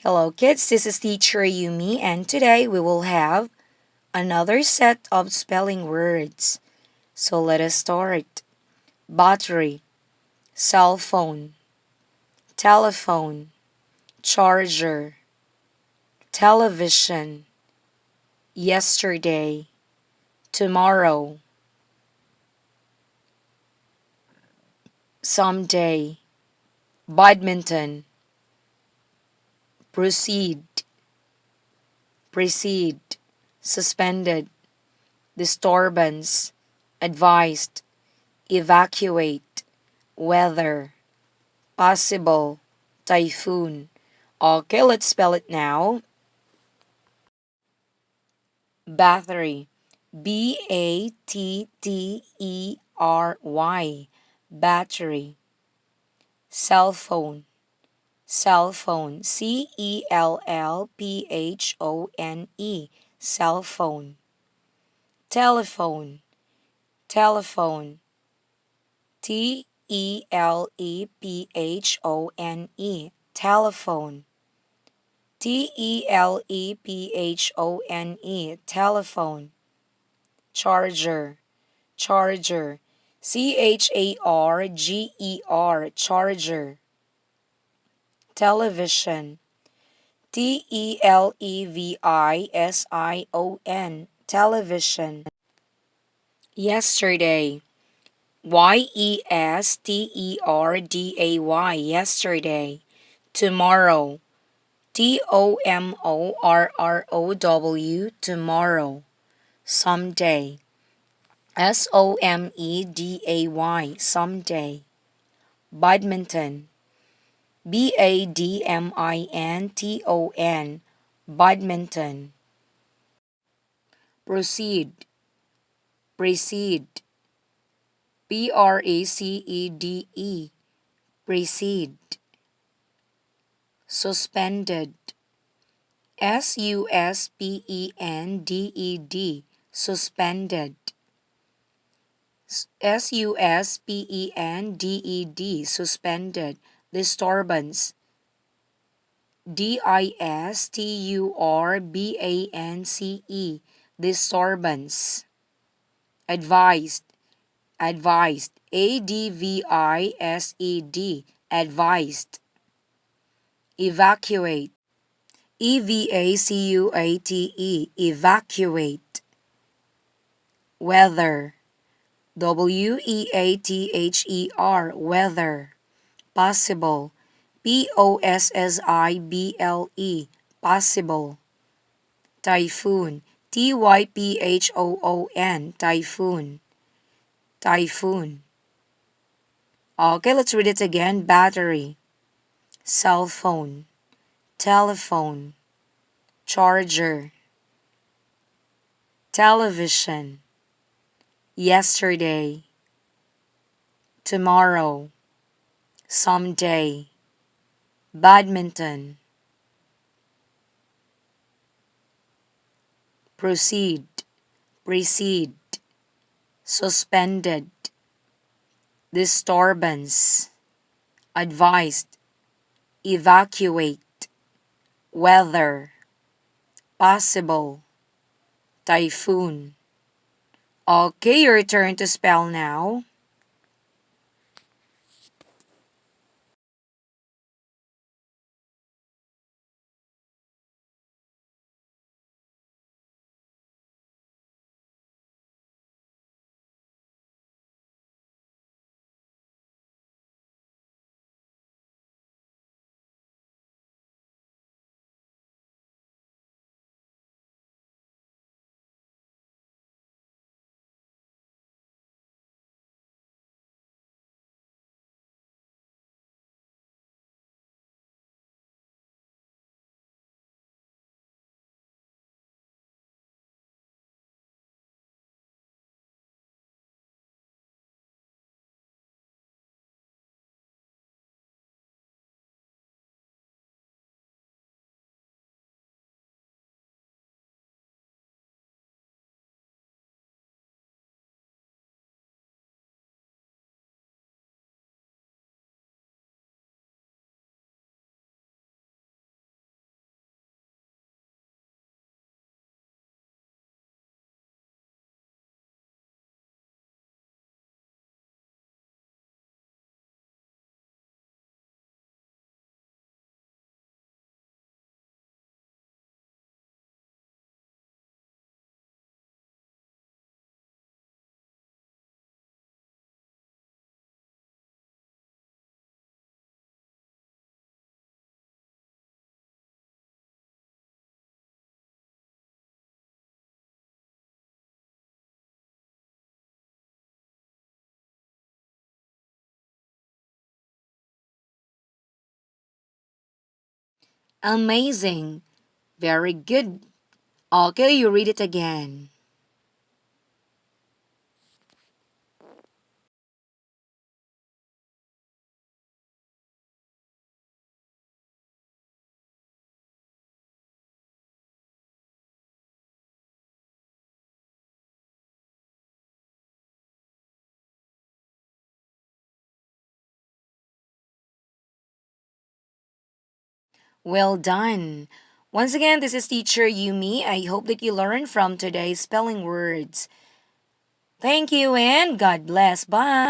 Hello, kids. This is teacher Yumi, and today we will have another set of spelling words. So let us start. Battery, cell phone, telephone, charger, television, yesterday, tomorrow, someday, badminton, proceed, precede, suspended, disturbance, advised, evacuate, weather, possible, typhoon. Okay, let's spell it now. Battery. Battery. Battery. Cell phone. Cell phone. Cellphone. Cell phone. Telephone. Telephone. Telephone. Telephone. Telephone. Charger. Charger. Charger. Television. Television. Yesterday. Yesterday. Tomorrow. Tomorrow. Someday. Someday. Badminton. Badminton. Proceed. Precede. Precede. Precede. Suspended. Suspended. Suspended. Suspended. Disturbance. Disturbance. Disturbance. Advised. Advised. Evacuate. Evacuate. Weather. Weather. Possible. Possible. Typhoon. Typhoon. Typhoon. Okay, let's read it again. Battery. Cell phone. Telephone. Charger. Television. Yesterday. Tomorrow. Someday. Badminton. Proceed. Precede. Suspended. Disturbance. Advised. Evacuate. Weather. Possible. Typhoon. Okay, your turn to spell now. Amazing. Very good. Okay, you read it again. Well done. Once again, this is teacher Yumi. I hope that you learned from today's spelling words. Thank you and God bless. Bye.